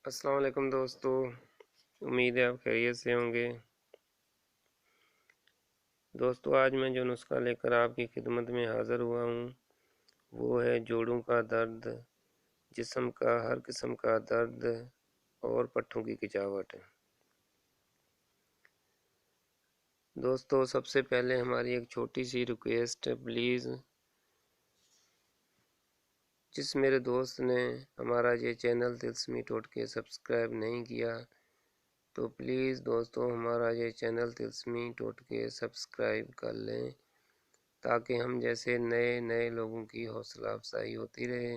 السلام علیکم دوستو، امید ہے آپ خیریت سے ہوں گے۔ دوستو آج میں جو نسخہ لے کر آپ کی خدمت میں حاضر ہوا ہوں وہ ہے جوڑوں کا درد، جسم کا ہر قسم کا درد اور پٹھوں کی کھچاوٹ۔ دوستو سب سے پہلے ہماری ایک چھوٹی سی ریکویسٹ ہے، پلیز جس میرے دوست نے ہمارا یہ چینل طلسمی ٹوٹکے سبسکرائب نہیں کیا تو پلیز دوستو ہمارا یہ چینل طلسمی ٹوٹکے سبسکرائب کر لیں تاکہ ہم جیسے نئے لوگوں کی حوصلہ افزائی ہوتی رہے۔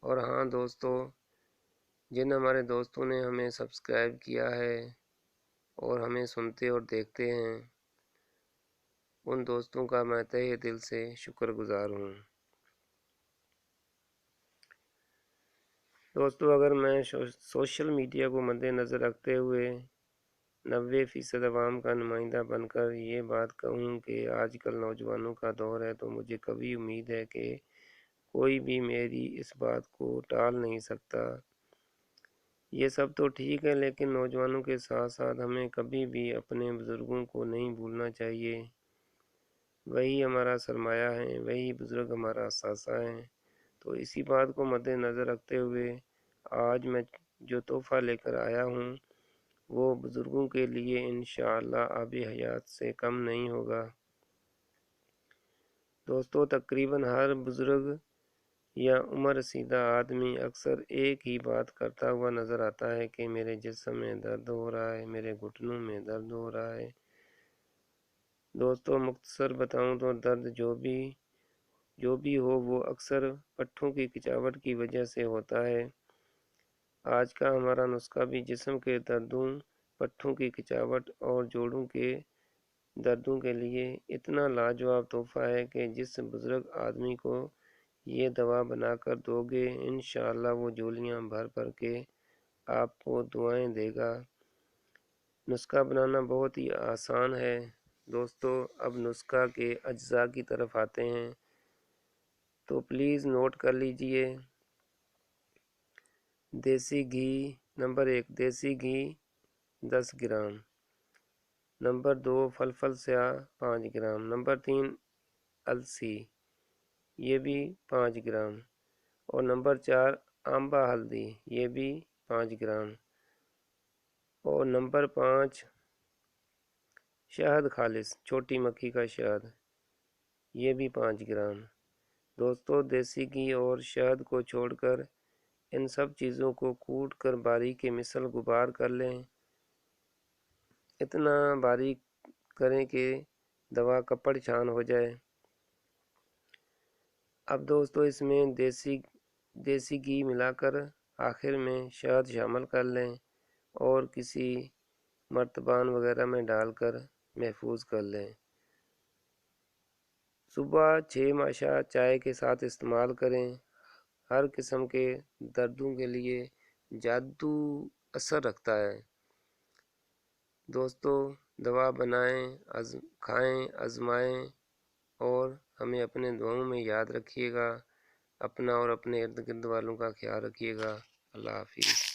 اور ہاں دوستو، جن ہمارے دوستوں نے ہمیں سبسکرائب کیا ہے اور ہمیں سنتے اور دیکھتے ہیں، ان دوستوں کا میں تہہ دل سے شکر گزار ہوں۔ دوستو اگر میں سوشل میڈیا کو مد نظر رکھتے ہوئے 90% عوام کا نمائندہ بن کر یہ بات کہوں کہ آج کل نوجوانوں کا دور ہے تو مجھے کبھی امید ہے کہ کوئی بھی میری اس بات کو ٹال نہیں سکتا۔ یہ سب تو ٹھیک ہے، لیکن نوجوانوں کے ساتھ ساتھ ہمیں کبھی بھی اپنے بزرگوں کو نہیں بھولنا چاہیے۔ وہی ہمارا سرمایہ ہے، وہی بزرگ ہمارا اثاثہ ہے۔ تو اسی بات کو مد نظر رکھتے ہوئے آج میں جو تحفہ لے کر آیا ہوں وہ بزرگوں کے لیے انشاءاللہ آب حیات سے کم نہیں ہوگا۔ دوستو تقریباً ہر بزرگ یا عمر رسیدہ آدمی اکثر ایک ہی بات کرتا ہوا نظر آتا ہے کہ میرے جسم میں درد ہو رہا ہے، میرے گھٹنوں میں درد ہو رہا ہے۔ دوستو مختصر بتاؤں تو درد جو بھی ہو وہ اکثر پٹھوں کی کھچاوٹ کی وجہ سے ہوتا ہے۔ آج کا ہمارا نسخہ بھی جسم کے دردوں، پٹھوں کی کھچاوٹ اور جوڑوں کے دردوں کے لیے اتنا لاجواب تحفہ ہے کہ جس بزرگ آدمی کو یہ دوا بنا کر دو گے انشاءاللہ وہ جھولیاں بھر بھر کے آپ کو دعائیں دے گا۔ نسخہ بنانا بہت ہی آسان ہے دوستو۔ اب نسخہ کے اجزاء کی طرف آتے ہیں تو پلیز نوٹ کر لیجئے۔ دیسی گھی نمبر 1، دیسی گھی 10 گرام۔ نمبر 2، فلفل سیاہ 5 گرام۔ نمبر 3، السی یہ بھی 5 گرام۔ اور نمبر 4، آمبا ہلدی یہ بھی 5 گرام۔ اور نمبر 5، شہد خالص چھوٹی مکھی کا شہد یہ بھی 5 گرام۔ دوستو دیسی گھی اور شہد کو چھوڑ کر ان سب چیزوں کو کوٹ کر باریک مثل غبار کر لیں۔ اتنا باریک کریں کہ دوا کپڑ چھان ہو جائے۔ اب دوستو اس میں دیسی گھی ملا کر آخر میں شہد شامل کر لیں اور کسی مرتبان وغیرہ میں ڈال کر محفوظ کر لیں۔ صبح 6 ماشا چائے کے ساتھ استعمال کریں۔ ہر قسم کے دردوں کے لیے جادو اثر رکھتا ہے۔ دوستو دوا بنائیں، کھائیں، آزمائیں اور ہمیں اپنے دعاؤں میں یاد رکھیے گا۔ اپنا اور اپنے ارد گرد والوں کا خیال رکھیے گا۔ اللہ حافظ۔